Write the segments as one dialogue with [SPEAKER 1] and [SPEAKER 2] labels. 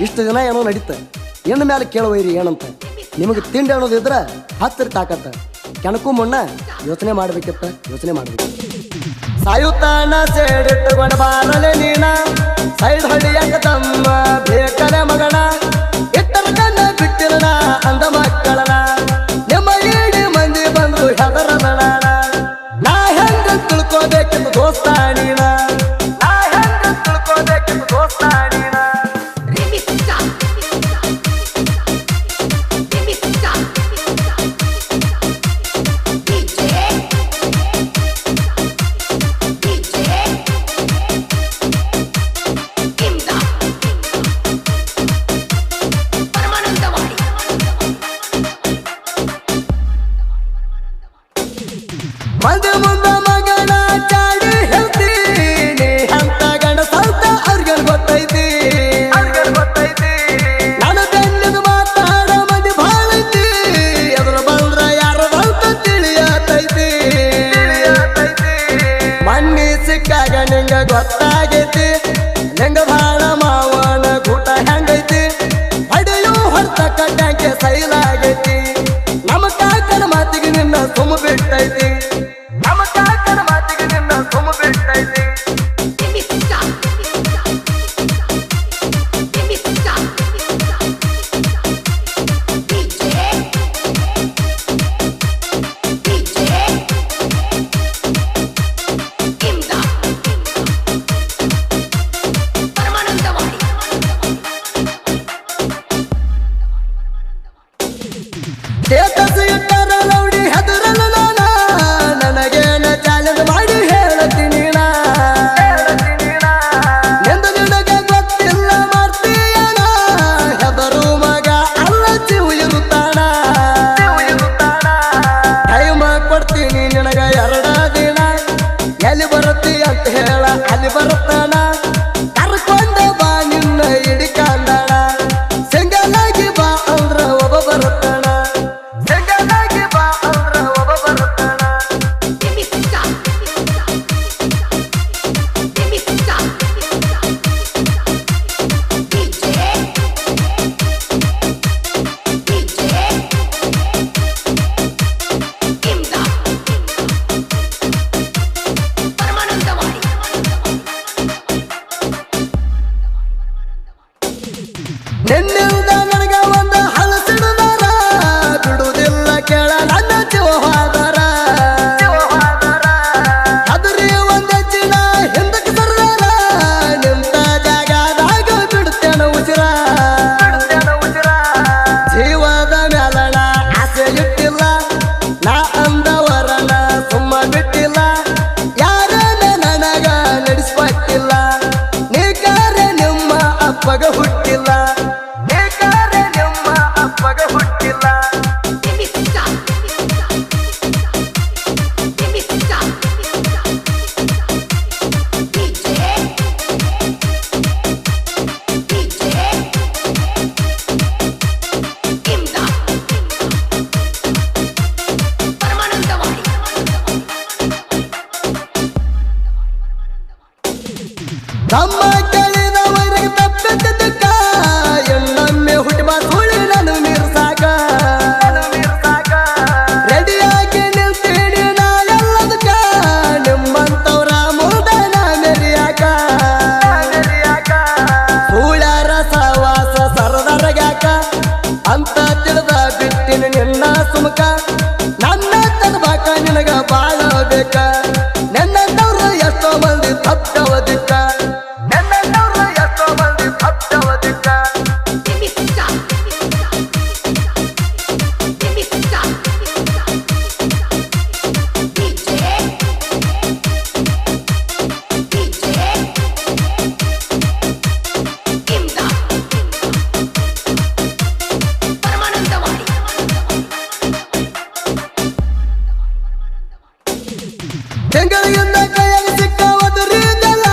[SPEAKER 1] ಇಷ್ಟು ದಿನ ಏನೋ ನಡೀತ ಹೆಣ್ಣು ಮೇಲೆ ಕೇಳುವೈರಿ ಏನಂತ ನಿಮಗೆ ತಿಂಡಿ ಅನ್ನೋದಿದ್ರ ಹತ್ತಿರ ತಾಕತ್ತ ಕೆಣಕು ಮುನ್ನ ಯೋಚನೆ ಮಾಡ್ಬೇಕಿತ್ತ ಯೋಚನೆ ಮಾಡ್ಬೇಕು ಸಾಯುತ್ತಾನ ಸೇಡಿಟ್ಟುಕೊಂಡು ಬಾರಲೆ ನೀನ ಸೈಡ್ ಹಳ್ಳಿಯಾಗ ತಮ್ಮ ಬೇಕಲೆ ಮಗಣ ಇಟ್ಟರ ಕಣ್ಣ ಬಿಟ್ಟಿರಣ ಅಂದ ಮಕ್ಕಳನ ನಿಮ್ಮ ಏಡಿ ಮಂದಿ ಬಂದು ಹೆದರದಣ ನಾ ಹೆಂಗ ತಿಳ್ಕೋಬೇಕೆಂದು ದೋಸ್ತ ನೀನ ನಾ ಹೆಂಗ ತಿಳ್ಕೋಬೇಕೆಂದು ದೋಸ್ತ ನೀನ ಮಂದಿ ಮುಂದ ಮಗನ ಚಾಡಿ ಹೇಳ್ತೀನಿ ಅಂತ ಗಂಡ ಸ್ವಲ್ಪ ಅವ್ರಿಗೆಲ್ಲ ಗೊತ್ತೈತಿ ನನ್ನ ಬೆನ್ನಿದ ಮಾತಾಡ ಮಂದಿ ಭಾಳ ಐತಿ ಎದುರು ಬಂದ್ರ ಯಾರ ಅಂತ ತಿಳಿಯತೈತಿ ಮಣ್ಣಿ ಸಿಕ್ಕಾಗ ನಿಂಗ ಗೊತ್ತಾಗೈತಿ ನಿಂಗ ಭಾಳ ಮಾವನ ಕೂಟ ಹೆಂಗೈತಿ ಹೊಡೆಯೋ ಹೊರತ ಕಟ್ಟಂಗೆ ಸೈಲಾಗೈತಿ ನಮ್ಮ ಕಾಕನ ಮಾತಿಗೆ ನಿನ್ನ ಸುಮ್ಮ ಬಿಟ್ಟೈತಿ ಲೌಡಿ ಹೆದರಲ್ಲ ನಾನ ನನಗೇನ ಚಾಲೆಂಜ್ ಮಾಡಿ ಹೇಳ್ತೀನಿ ಎಂದು ನಿನಗೆ ಗೊತ್ತಿಲ್ಲ ಮಾಡ್ತೀಯನ ಹೆದರು ಮಗ ಅಲ್ಲ ಉಳಿರುತ್ತಾನ ಟೈಮ ಕೊಡ್ತೀನಿ ನಿನಗ 2 ದಿನ ಎಲ್ಲಿ ಬರುತ್ತಿ ಅಂತ ಹೇಳ ಅಲ್ಲಿ ಬರುತ್ತಾನ ಕರ್ಕೊಂಡ ಬಾ ನಿನ್ನ ಹಿಡಿಕಾಂದಣ ಸಿಂಗಲ್ ಆಗಿ ಬಾ ಅಂದ್ರ ಒಬ್ಬ ಬರುತ್ತಾನ ನಿನ್ನಿಲ್ದ ನನಗ ಒಂದು ಹಲಸಿಡದಾರ ಬಿಡುವುದಿಲ್ಲ ಕೇಳ ನನ್ನ ಜೀವವಾದರ ಅದ್ರಿ ಒಂದ ಚಿನ ಹಿಂದಕ್ಕೆ ಸರ್ದಾರ ನಿಂತ ಜಾಗದಾಗ ಬಿಡುತ್ತೇನ ಉಸಿರ ಜೀವದ ಮೇಲಣ ಆಸೆ ಇಟ್ಟಿಲ್ಲ ನಾ ಅಂದವರನ ಸುಮ್ಮ ಬಿಟ್ಟಿಲ್ಲ ಯಾರನ್ನ ನನಗ ನಡೆಸ್ಪಟ್ಟಿಲ್ಲ ನೀ ಕಾರ್ಯ ನಿಮ್ಮ ಅಪ್ಪಗ ಹುಟ್ಟಿಲ್ಲ ತಮ್ಮ ಕೇಳಿದವರಿಗೆ ತಪ್ಪಿದ್ದಕ್ಕ ಇನ್ನೊಮ್ಮೆ ಹುಟ್ಟಿ ಬಾ ಸುಳಿ ನಾನು ಮೀರ್ಸಾಕ ರೆಡಿಯಾಗಿ ನಿಲ್ತೀನಿ ನಾ ಎಲ್ಲದಕ್ಕ ನಿಮ್ಮಂತವ್ರ ಮುಲ್ದನ ಮೆರಿಯಾಕ ಸುಳ್ಯಾರ ಸವಾಸ ಸರದರಗ್ಯಾಕ ಅಂತ ತಿಳಿದ ಬಿಟ್ಟಿನ ನಿನ್ನ ಸುಮಕ ನನ್ನ ತರ್ಬಾಕ ನಿನಗ ಬಾಳ ಬೇಕ ನನ್ನಂತವ್ರು ಎಷ್ಟೋ ಮಂದಿ ತಪ್ಪವದಿಕ್ಕ ತಿಂಗಳಿಂದ ಕೈಯಲ್ಲಿ ಸಿಕ್ಕವದು ರೀದಲ್ಲ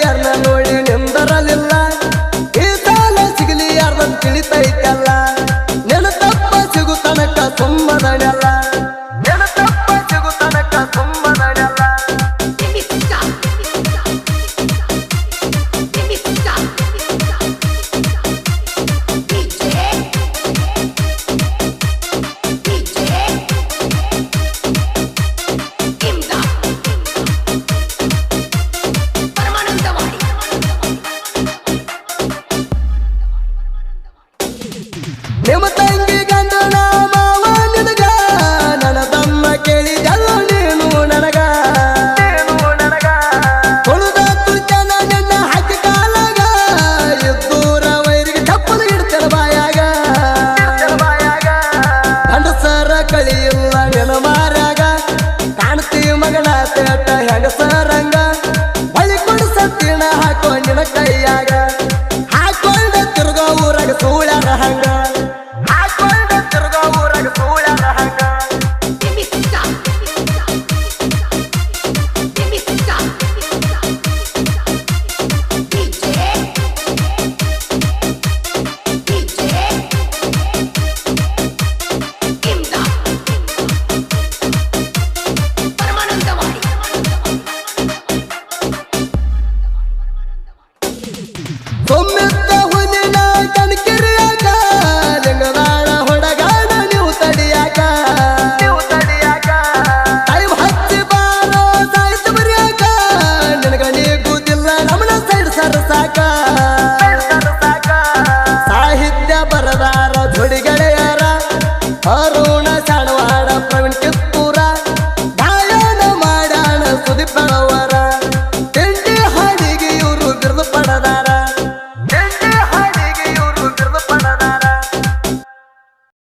[SPEAKER 1] ಗೆಳೆಯರ್ನ ನೋಡಿ ನಿಂದರಲಿಲ್ಲ ಈ ಸಾಲ ಸಿಗಲಿ ಯಾರ್ದಂತ ತಿಳಿತೈತಲ್ಲ ನೆನ ತಪ್ಪ ಸಿಗು ತನಕ ಸುಮ್ಮದನೆಲ್ಲ